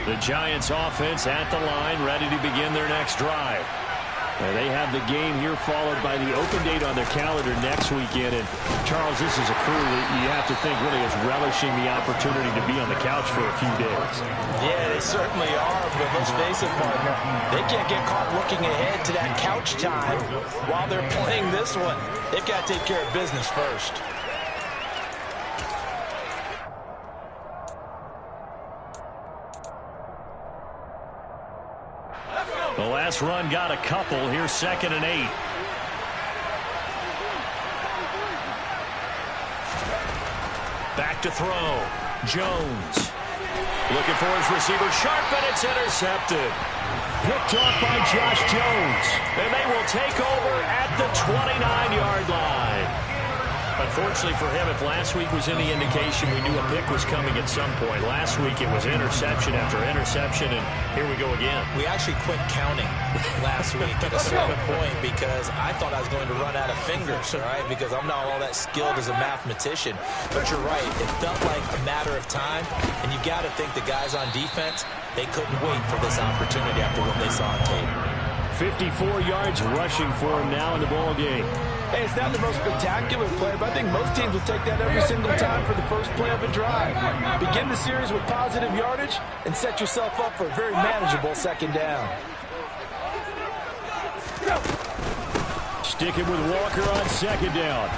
The Giants offense at the line, ready to begin their next drive. They have the game here followed by the open date on their calendar next weekend. And Charles, this is a crew that you have to think really is relishing the opportunity to be on the couch for a few days. Yeah, they certainly are, but let's face it, partner, they can't get caught looking ahead to that couch time while they're playing this one. They've got to take care of business first. The last run got a couple. Here's 2nd and 8. Back to throw. Jones. Looking for his receiver. Sharp, and it's intercepted. Picked off by Josh Jones. And they will take over at the 29-yard line. Unfortunately for him, if last week was any indication, we knew a pick was coming at some point. Last week it was interception after interception, and here we go again. We actually quit counting last week at a certain point because I thought I was going to run out of fingers, right? Because I'm not all that skilled as a mathematician. But you're right. It felt like a matter of time, and you got to think the guys on defense, they couldn't wait for this opportunity after what they saw on tape. 54 yards rushing for him now in the ball game. Hey, it's not the most spectacular play, but I think most teams will take that every single time for the first play of a drive. Begin the series with positive yardage and set yourself up for a very manageable 2nd down. Sticking with Walker on 2nd down.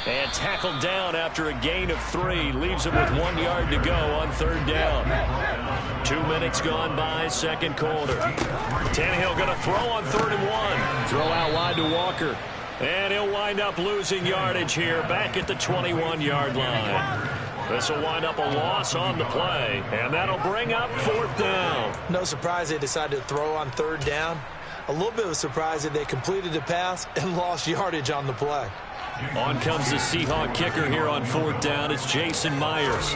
And tackled down after a gain of 3. Leaves him with 1 yard to go on 3rd down. 2 minutes gone by, 2nd quarter. Tannehill going to throw on 3rd and 1. Throw out wide to Walker. And he'll wind up losing yardage here back at the 21-yard line. This will wind up a loss on the play. And that'll bring up 4th down. No surprise they decided to throw on 3rd down. A little bit of a surprise that they completed the pass and lost yardage on the play. On comes the Seahawk kicker here on 4th down. It's Jason Myers.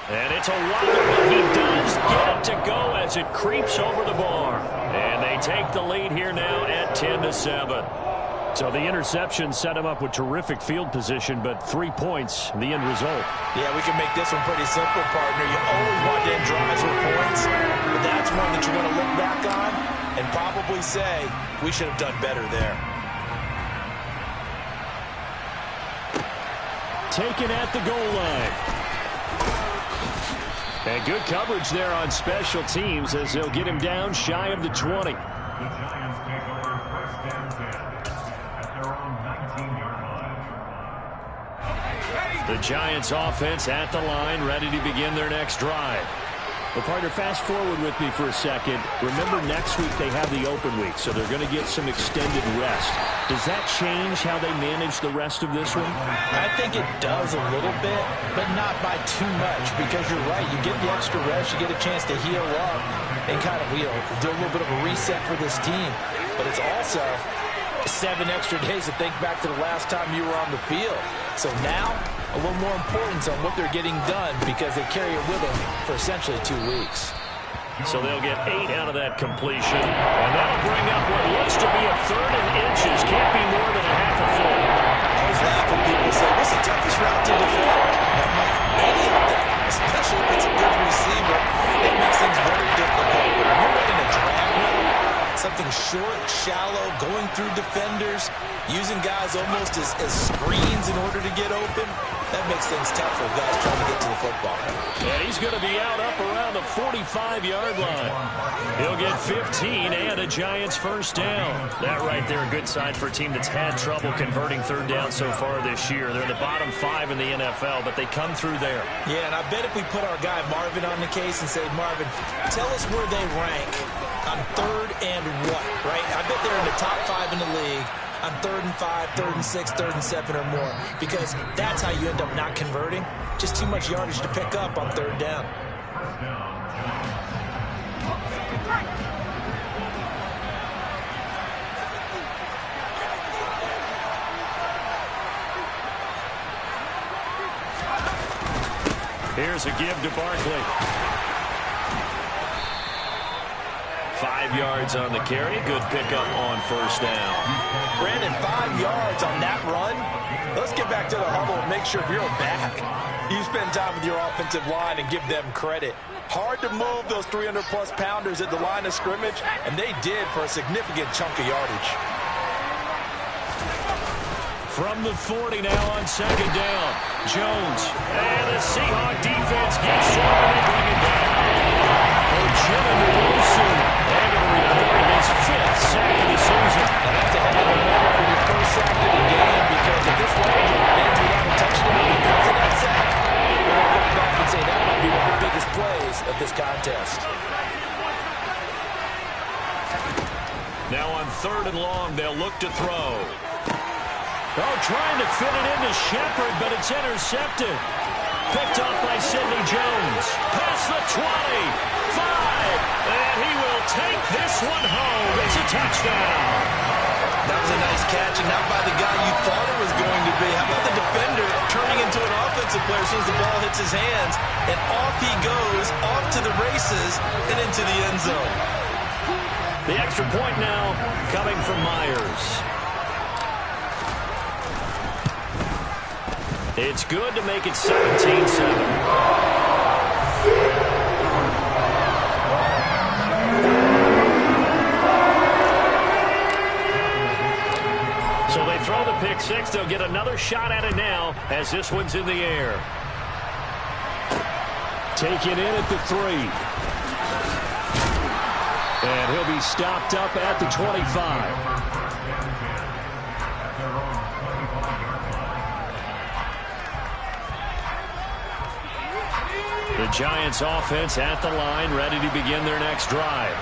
And it's a wobble, but he does get it to go as it creeps over the bar. And they take the lead here now at 10-7. So the interception set him up with terrific field position, but 3 points, the end result. Yeah, we can make this one pretty simple, partner. You always want to end drives with points, but that's one that you're going to look back on and probably say, we should have done better there. Taken at the goal line. And good coverage there on special teams as they'll get him down shy of the 20. The Giants take over 1st and 10 at their own 19-yard line. The Giants offense at the line, ready to begin their next drive. Well, partner, fast forward with me for a second. Remember, next week they have the open week, so they're going to get some extended rest. Does that change how they manage the rest of this one? I think it does a little bit, but not by too much, because you're right. You get the extra rest, you get a chance to heal up and kind of, do a little bit of a reset for this team. But it's also 7 extra days to think back to the last time you were on the field. So now, a little more importance on what they're getting done because they carry it with them for essentially 2 weeks. So they'll get 8 out of that completion, and that'll bring up what looks to be a 3rd and inches. Can't be more than a half a foot. I was laughing. People say, what's the toughest route to defend? I'm like, any of them, especially if it's a good receiver. It makes things very difficult. But when you're running a drag route, something short, shallow, going through defenders, using guys almost as screens in order to get open, that makes things tough for guys trying to get to the football. And he's going to be out up around the 45-yard line. He'll get 15 and a Giants 1st down. That right there, a good sign for a team that's had trouble converting 3rd down so far this year. They're in the bottom 5 in the NFL, but they come through there. Yeah, and I bet if we put our guy Marvin on the case and say, Marvin, tell us where they rank on 3rd and what, right? I bet they're in the top 5 in the league on 3rd and 5, 3rd and 6, 3rd and 7 or more, because that's how you end up not converting. Just too much yardage to pick up on 3rd down. Here's a give to Barkley. 5 yards on the carry. Good pickup on 1st down. Brandon, 5 yards on that run. Let's get back to the huddle and make sure you're back. You spend time with your offensive line and give them credit. Hard to move those 300-plus pounders at the line of scrimmage, and they did for a significant chunk of yardage. From the 40 now on second down. Jones. And the Seahawk defense gets started and bring it down. Ojeda Wilson. And going to record his 5th sack of the season. And that's a hell of a moment for your first sack of the game, because if this one ends without a touchdown because of that sack, we're going to look back and say that might be one of the biggest plays of this contest. Now on 3rd and long, they'll look to throw. Oh, trying to fit it into Shepard, but it's intercepted. Picked off by Sidney Jones. Past the 20. 5. And he will take this one home. It's a touchdown. That was a nice catch, and not by the guy you thought it was going to be. How about the defender turning into an offensive player as soon as the ball hits his hands, and off he goes, off to the races, and into the end zone. The extra point now coming from Myers. It's good to make it 17-7. So they throw the pick six. They'll get another shot at it now as this one's in the air. Taken in at the 3. And he'll be stopped up at the 25. The Giants offense at the line, ready to begin their next drive.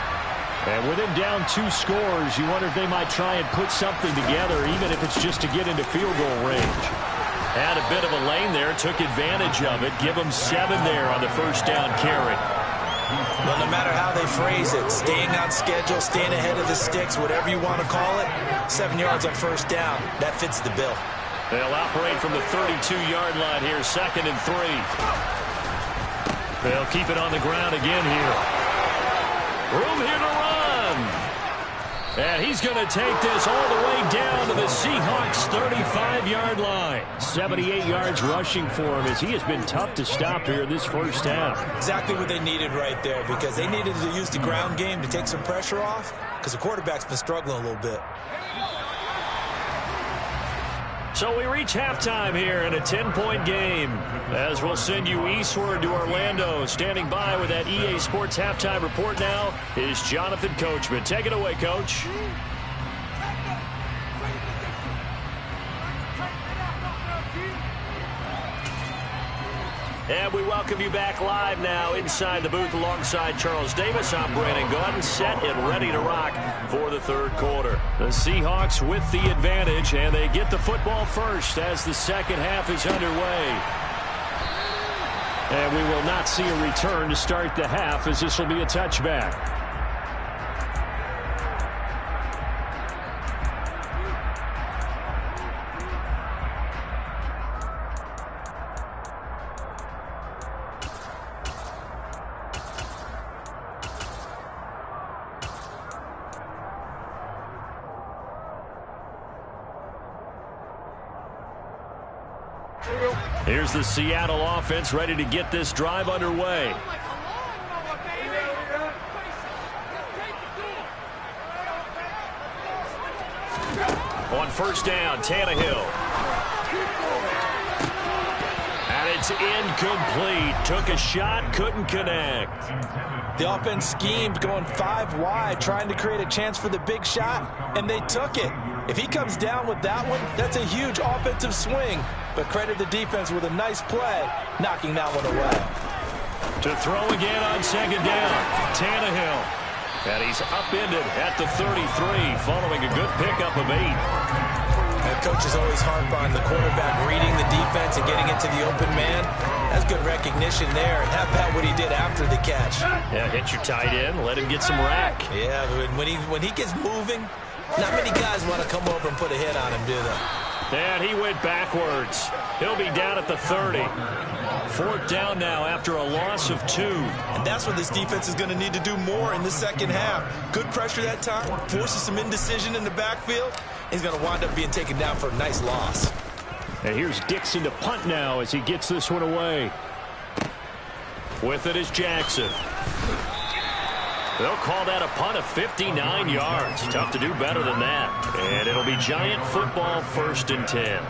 And with him down 2 scores, you wonder if they might try and put something together, even if it's just to get into field goal range. Had a bit of a lane there, took advantage of it. Give them 7 there on the first down carry. Well, no matter how they phrase it, staying on schedule, staying ahead of the sticks, whatever you want to call it, 7 yards on first down, that fits the bill. They'll operate from the 32-yard line here, 2nd and 3. They'll keep it on the ground again here. Room here to run. And he's going to take this all the way down to the Seahawks' 35-yard line. 78 yards rushing for him as he has been tough to stop here this first half. Exactly what they needed right there, because they needed to use the ground game to take some pressure off, because the quarterback's been struggling a little bit. So we reach halftime here in a 10-point game, as we'll send you eastward to Orlando. Standing by with that EA Sports halftime report now is Jonathan Coachman. Take it away, Coach. And we welcome you back live now inside the booth alongside Charles Davis. I'm Brandon Gordon, set and ready to rock for the 3rd quarter. The Seahawks with the advantage, and they get the football first as the second half is underway. And we will not see a return to start the half, as this will be a touchback. Here's the Seattle offense ready to get this drive underway. On first down, Tannehill. And it's incomplete. Took a shot, couldn't connect. The offense schemed, going 5 wide, trying to create a chance for the big shot, and they took it. If he comes down with that one, that's a huge offensive swing. But credit the defense with a nice play, knocking that one away. To throw again on second down, Tannehill. And he's upended at the 33, following a good pickup of 8. And coaches always harp on the quarterback reading the defense and getting into the open man. That's good recognition there. And how about what he did after the catch? Yeah, hit your tight end, let him get some rack. Yeah, when he gets moving, not many guys want to come over and put a hit on him, do they? And he went backwards. He'll be down at the 30. 4th down now after a loss of 2. And that's what this defense is going to need to do more in the second half. Good pressure that time, forces some indecision in the backfield. He's going to wind up being taken down for a nice loss. And here's Dixon to punt now as he gets this one away. With it is Jackson. They'll call that a punt of 59 yards. Tough to do better than that. And it'll be Giant football, 1st and 10.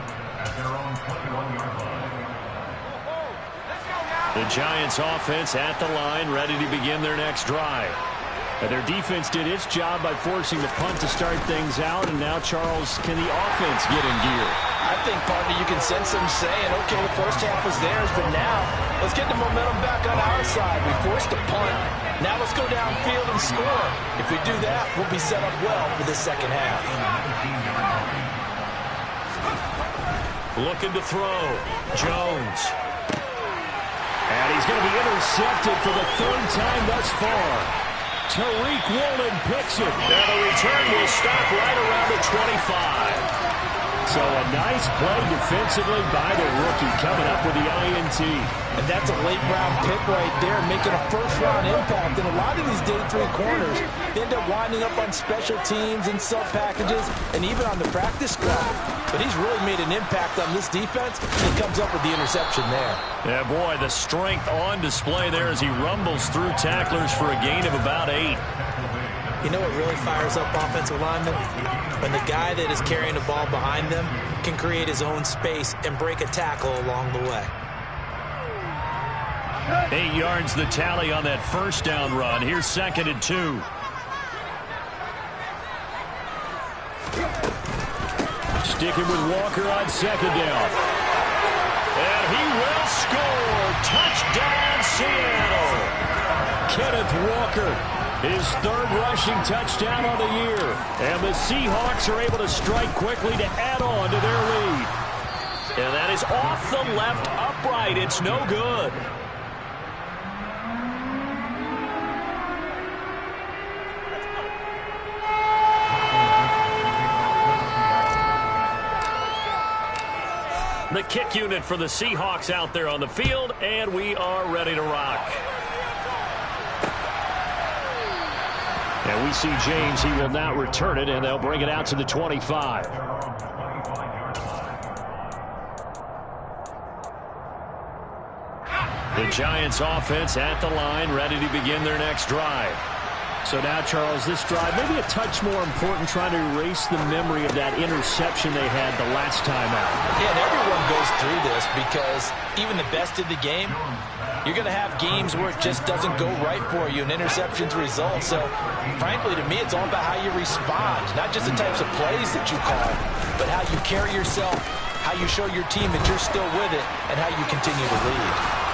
The Giants offense at the line, ready to begin their next drive. And their defense did its job by forcing the punt to start things out. And now, Charles, can the offense get in gear? I think, partner, you can sense them saying, okay, the first half was theirs, but now let's get the momentum back on our side. We forced a punt. Now let's go downfield and score. If we do that, we'll be set up well for the second half. Looking to throw. Jones. And he's going to be intercepted for the 3rd time thus far. Tariq Woolen picks it. Now the return will stop right around the 25. So a nice play defensively by the rookie coming up with the INT. And that's a late-round pick right there, making a first-round impact. And a lot of these day 3 corners end up winding up on special teams and sub-packages and even on the practice squad. But he's really made an impact on this defense, and he comes up with the interception there. Yeah, boy, the strength on display there as he rumbles through tacklers for a gain of about 8. You know what really fires up offensive linemen? When the guy that is carrying the ball behind them can create his own space and break a tackle along the way. 8 yards the tally on that first down run. Here's 2nd and 2. Sticking with Walker on 2nd down. And he will score. Touchdown, Seattle. Kenneth Walker. His 3rd rushing touchdown on the year. And the Seahawks are able to strike quickly to add on to their lead. And that is off the left upright. It's no good. The kick unit for the Seahawks out there on the field, and we are ready to rock. And we see James. He will not return it, and they'll bring it out to the 25. The Giants offense at the line, ready to begin their next drive. So now, Charles, this drive maybe a touch more important, trying to erase the memory of that interception they had the last time out. Yeah, and everyone goes through this because even the best in the game, you're going to have games where it just doesn't go right for you and interceptions result. So, frankly, to me, it's all about how you respond, not just the types of plays that you call, but how you carry yourself, how you show your team that you're still with it, and how you continue to lead.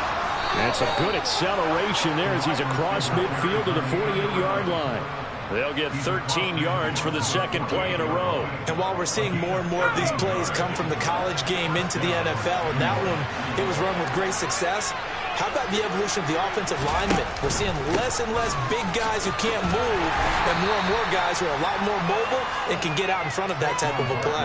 That's a good acceleration there as he's across midfield to the 48-yard line. They'll get 13 yards for the 2nd play in a row. And while we're seeing more and more of these plays come from the college game into the NFL, and that one, it was run with great success, how about the evolution of the offensive linemen? We're seeing less and less big guys who can't move and more guys who are a lot more mobile and can get out in front of that type of a play.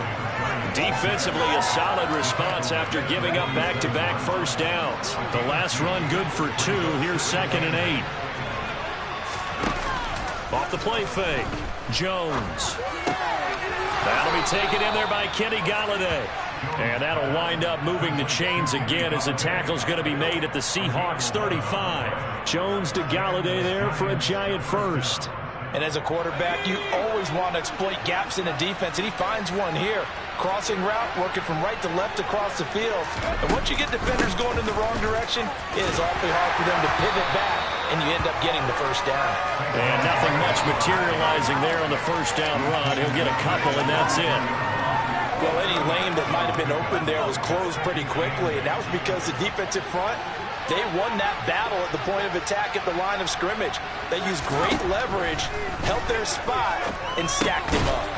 Defensively, a solid response after giving up back-to-back first downs. The last run good for 2. Here's 2nd and 8. Off the play fake. Jones. That'll be taken in there by Kenny Golladay. And that'll wind up moving the chains again as the tackle's going to be made at the Seahawks 35. Jones to Golladay there for a Giant first. And as a quarterback, you always want to exploit gaps in a defense, and he finds one here. Crossing route, working from right to left across the field. And once you get defenders going in the wrong direction, it is awfully hard for them to pivot back, and you end up getting the first down. And nothing much materializing there on the first down run. He'll get a couple, and that's it. Well, any lane that might have been open there was closed pretty quickly, and that was because the defensive front, they won that battle at the point of attack at the line of scrimmage. They used great leverage, held their spot, and stacked him up.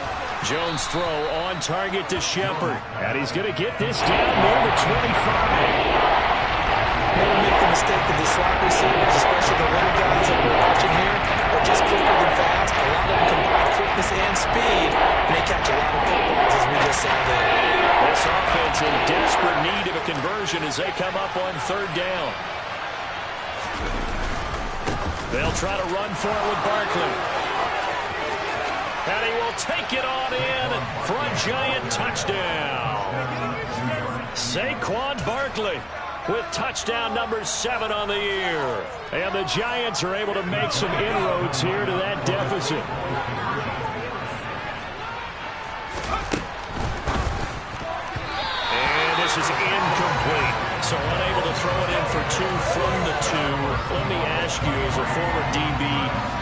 Jones throw on target to Shepard. And he's going to get this down near the 25. Never make the mistake of the slot receivers, especially the little guys that we're watching here. They're just quicker than fast. A lot of them combine quickness and speed, and they catch a lot of footballs, as we just saw there. This offense in desperate need of a conversion as they come up on 3rd down. They'll try to run for it with Barkley. And he will take it on in for a Giant touchdown. Saquon Barkley with touchdown number 7 on the year. And the Giants are able to make some inroads here to that deficit. And this is incomplete. So unable to throw it in for 2 from the 2. Let me ask you, as a former DB,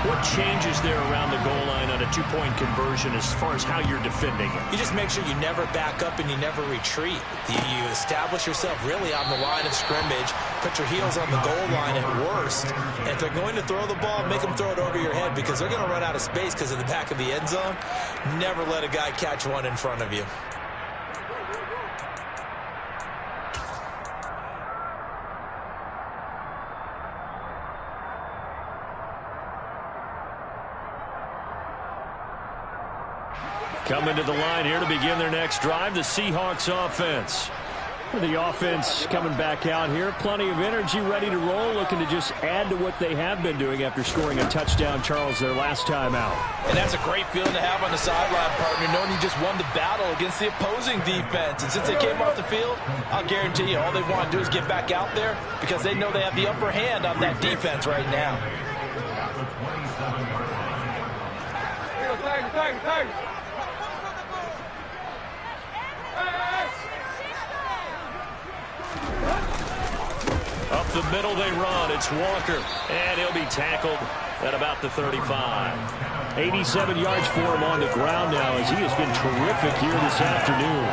what changes there around the goal line on a 2-point conversion as far as how you're defending it? You just make sure you never back up and you never retreat. You establish yourself really on the line of scrimmage, put your heels on the goal line at worst, and if they're going to throw the ball, make them throw it over your head because they're going to run out of space because of the back of the end zone. Never let a guy catch one in front of you. Coming to the line here to begin their next drive, the Seahawks offense. The offense coming back out here. Plenty of energy, ready to roll, looking to just add to what they have been doing after scoring a touchdown, Charles, their last time out. And that's a great feeling to have on the sideline, partner, knowing you just won the battle against the opposing defense. And since they came off the field, I'll guarantee you all they want to do is get back out there because they know they have the upper hand on that defense right now. Up the middle they run. It's Walker. And he'll be tackled at about the 35. 87 yards for him on the ground now as he has been terrific here this afternoon.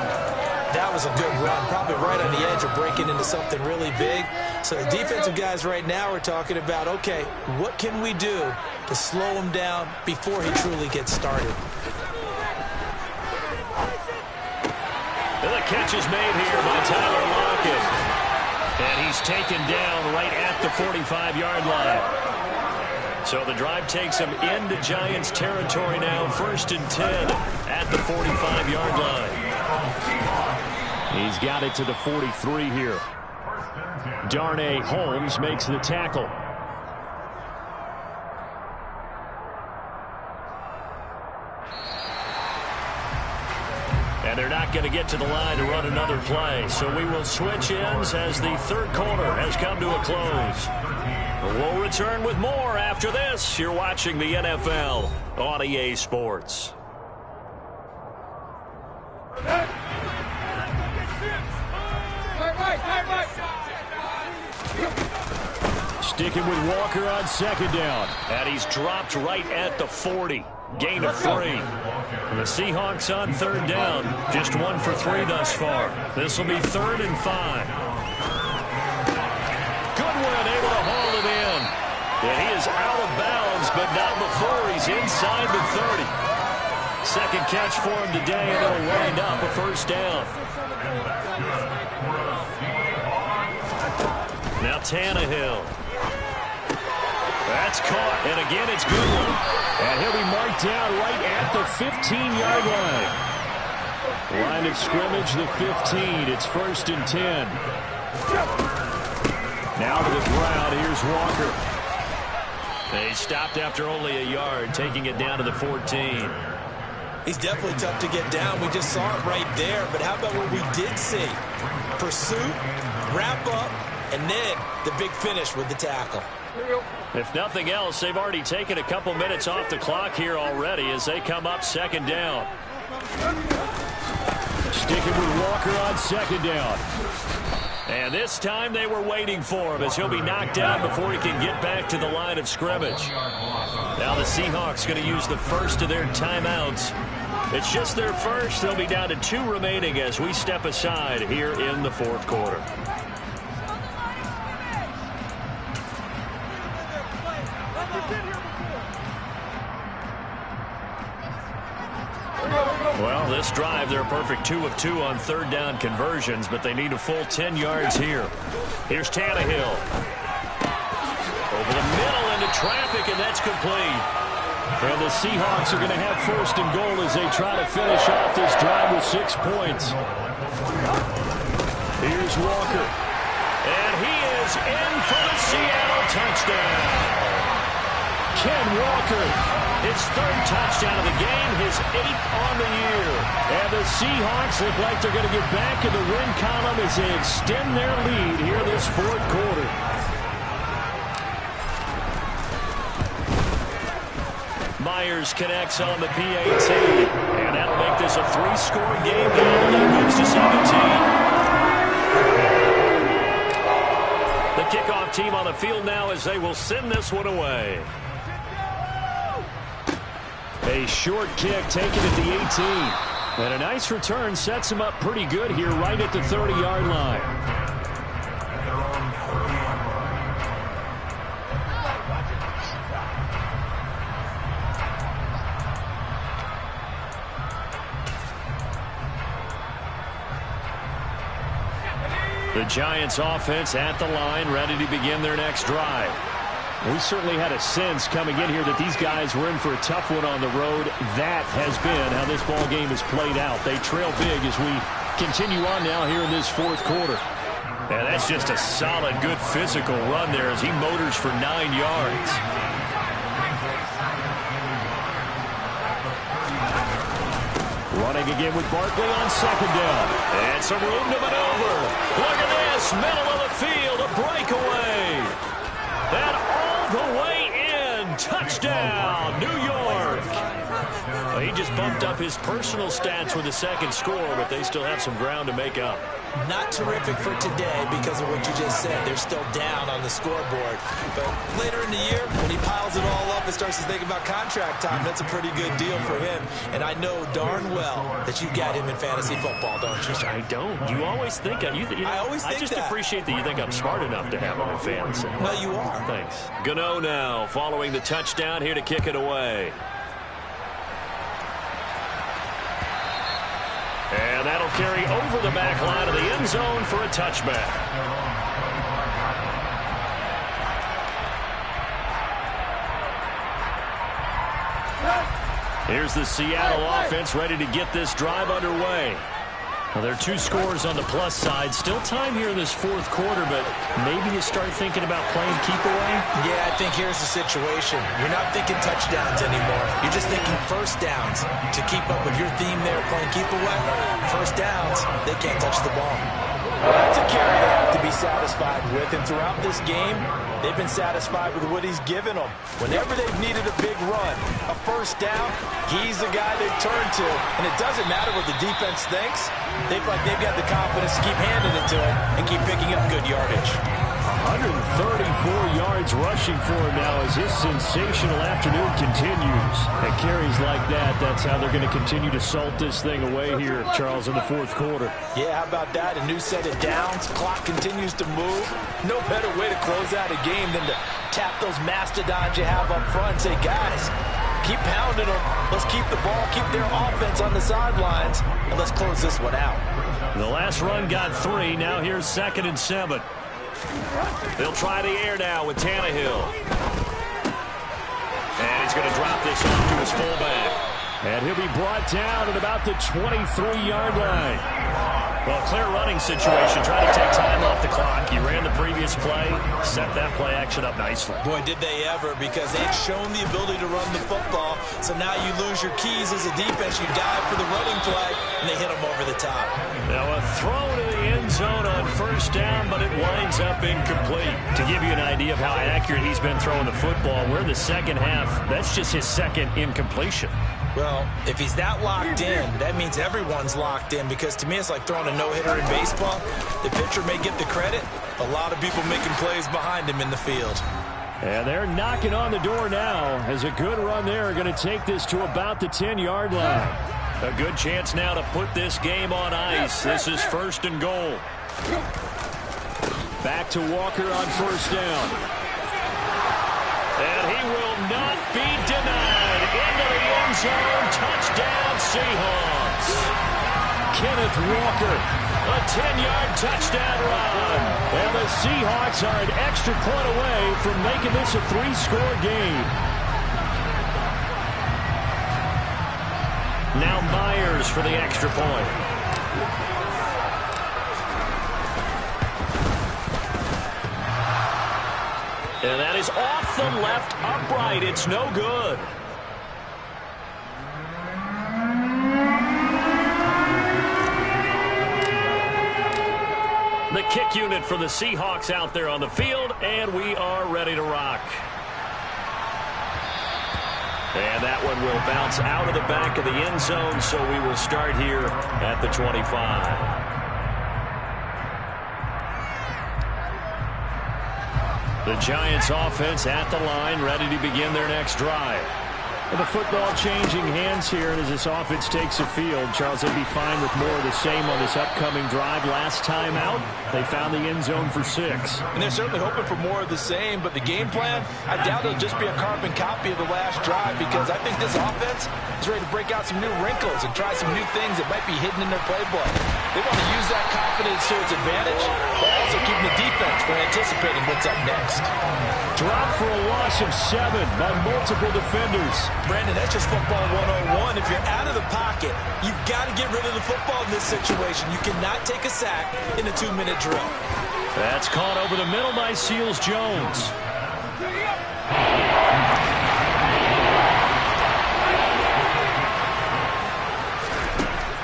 That was a good run, probably right on the edge of breaking into something really big. So the defensive guys right now are talking about, okay, what can we do to slow him down before he truly gets started? And the catch is made here by Tyler Lockett. And he's taken down right at the 45-yard line. So the drive takes him into Giants territory now, 1st and 10 at the 45-yard line. He's got it to the 43 here. Darnay Holmes makes the tackle. And they're not going to get to the line to run another play. So we will switch ends as the third quarter has come to a close. We'll return with more after this. You're watching the NFL on EA Sports. Sticking with Walker on 2nd down. And he's dropped right at the 40. Gain of 3. The Seahawks on 3rd down. Just 1 for 3 thus far. This will be 3rd and 5. Goodwin able to haul it in. And he is out of bounds, but not before he's inside the 30. Second catch for him today, and it'll wind up a 1st down. Now Tannehill. That's caught, and again it's Goodwin. And he'll be marked down right at the 15-yard line. Line of scrimmage, the 15. It's 1st and 10. Now to the ground. Here's Walker. He stopped after only a yard, taking it down to the 14. He's definitely tough to get down. We just saw it right there. But how about what we did see? Pursuit, wrap up, and then the big finish with the tackle. If nothing else, they've already taken a couple minutes off the clock here already as they come up 2nd down. Sticking with Walker on 2nd down. And this time they were waiting for him as he'll be knocked down before he can get back to the line of scrimmage. Now the Seahawks going to use the first of their timeouts. It's just their first. They'll be down to 2 remaining as we step aside here in the 4th quarter. Well, this drive, they're a perfect 2 of 2 on 3rd down conversions, but they need a full 10 yards here. Here's Tannehill. Over the middle into traffic, and that's complete. And the Seahawks are going to have 1st and goal as they try to finish off this drive with 6 points. Here's Walker. And he is in for the Seattle touchdown. Ken Walker, his third touchdown of the game, his 8th on the year. And the Seahawks look like they're going to get back in the win column as they extend their lead here this fourth quarter. Myers connects on the PAT, and that'll make this a 3-score game now. The lead moves to 17. The kickoff team on the field now as they will send this one away. A short kick taken at the 18. And a nice return sets him up pretty good here right at the 30-yard line. The Giants offense at the line, ready to begin their next drive. We certainly had a sense coming in here that these guys were in for a tough one on the road. That has been how this ball game has played out. They trail big as we continue on now here in this fourth quarter. And that's just a solid, good physical run there as he motors for 9 yards. Running again with Barkley on second down. And some room to maneuver. Look at this, middle of the field, a breakaway. And all the way in, touchdown, New York. Well, he just bumped up his personal stats with a second score, but they still have some ground to make up. Not terrific for today because of what you just said. They're still down on the scoreboard. But later in the year, when he piles it all up and starts to think about contract time, that's a pretty good deal for him. And I know darn well that you've got him in fantasy football, don't you? I don't. You always think I always think I just that. appreciate that you think I'm smart enough to have him in fantasy. Well, you are. Thanks. Gano now following the touchdown here to kick it away. And that'll carry over the back line of the end zone for a touchback. Here's the Seattle offense ready to get this drive underway. Well, there are 2 scores on the plus side. Still time here in this fourth quarter, but maybe you start thinking about playing keep away? Yeah, I think here's the situation. You're not thinking touchdowns anymore. You're just thinking first downs. To keep up with your theme there, playing keep away, first downs, they can't touch the ball. Well, that's a carry they have to be satisfied with, and throughout this game, they've been satisfied with what he's given them. Whenever they've needed a big run, a first down, he's the guy they turn to. And it doesn't matter what the defense thinks. They've got the confidence to keep handing it to him and keep picking up good yardage. 134 yards rushing for him now as his sensational afternoon continues. At carries like that, that's how they're going to continue to salt this thing away here, Charles, in the fourth quarter. Yeah, how about that? A new set of downs. Clock continues to move. No better way to close out a game than to tap those mastodons you have up front and say, guys, keep pounding them. Let's keep the ball, keep their offense on the sidelines, and let's close this one out. The last run got 3. Now here's 2nd and 7. They'll try the air now with Tannehill. And he's going to drop this off to his fullback. And he'll be brought down at about the 23-yard line. Well, clear running situation, trying to take time off the clock. He ran the previous play, set that play action up nicely. Boy, did they ever, because they'd shown the ability to run the football. So now you lose your keys as a defense. You dive for the running play, and they hit them over the top. Now a throw to the end zone on first down, but it winds up incomplete. To give you an idea of how accurate he's been throwing the football, we're the second half. That's just his second incompletion. Well, if he's that locked in, that means everyone's locked in, because to me it's like throwing a no-hitter in baseball. The pitcher may get the credit. A lot of people making plays behind him in the field. And they're knocking on the door now as a good run there are going to take this to about the 10-yard line. A good chance now to put this game on ice. This is 1st and goal. Back to Walker on first down. And he will not be denied. Into the end zone. Touchdown, Seahawks. Kenneth Walker, a 10-yard touchdown run. And the Seahawks are an extra point away from making this a 3-score game. Now Myers for the extra point. And that is off the left upright. It's no good. The kick unit for the Seahawks out there on the field, and we are ready to rock. And that one will bounce out of the back of the end zone, so we will start here at the 25. The Giants offense at the line, ready to begin their next drive. Well, the football changing hands here, and as this offense takes the field, Charles, they'd be fine with more of the same on this upcoming drive. Last time out, they found the end zone for 6. And they're certainly hoping for more of the same, but the game plan, I doubt it'll just be a carbon copy of the last drive, because I think this offense is ready to break out some new wrinkles and try some new things that might be hidden in their playbook. They want to use that confidence to its advantage, but also keeping the defense from anticipating what's up next. Drop for a loss of 7 by multiple defenders. Brandon, that's just football 101. If you're out of the pocket, you've got to get rid of the football in this situation. You cannot take a sack in a 2-minute drill. That's caught over the middle by Seals Jones.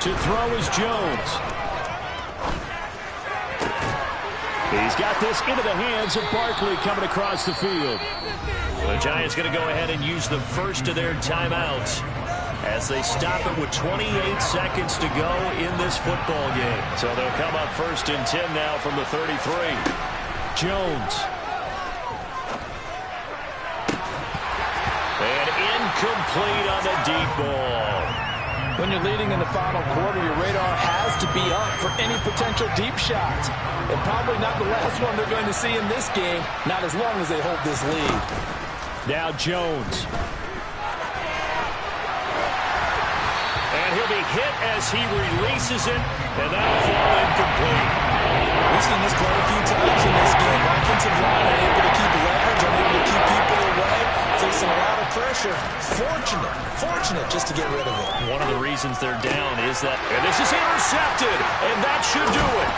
To throw is Jones. He's got this into the hands of Barkley coming across the field. The Giants going to go ahead and use the first of their timeouts as they stop it with 28 seconds to go in this football game. So they'll come up 1st and 10 now from the 33. Jones. And incomplete on the deep ball. When you're leading in the final quarter, your radar has to be up for any potential deep shots. And probably not the last one they're going to see in this game, not as long as they hold this lead. Now Jones. And he'll be hit as he releases it, and that'll fall incomplete. We've seen this quite a few times in this game. Offensive line unable to keep leverage, unable to keep people away, facing a lot of pressure. Fortunate just to get rid of it. One of the reasons they're down is that, and this is intercepted, and that should do it.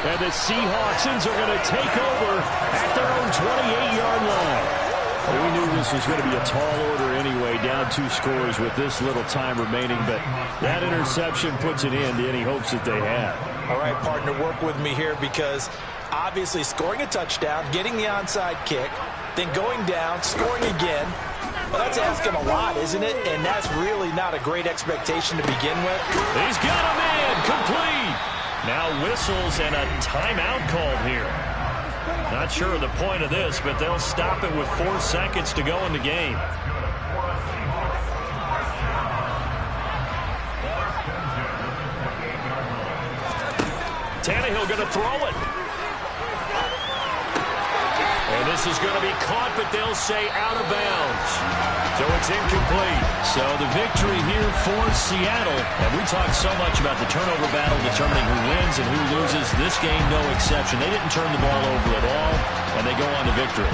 And the Seahawksans are going to take over at their own 28-yard line. Well, we knew this was going to be a tall order anyway, down 2 scores with this little time remaining, but that interception puts an end to any hopes that they had. All right, partner, work with me here, because obviously scoring a touchdown, getting the onside kick, then going down, scoring again, well, that's asking a lot, isn't it? And that's really not a great expectation to begin with. He's got a man, complete. Now whistles and a timeout called here. Not sure of the point of this, but they'll stop it with 4 seconds to go in the game. Tannehill going to throw it. And this is going to be caught, but they'll say out of bounds. So it's incomplete. So the victory here for Seattle. And we talked so much about the turnover battle determining who wins and who loses. This game, no exception. They didn't turn the ball over at all, and they go on to victory.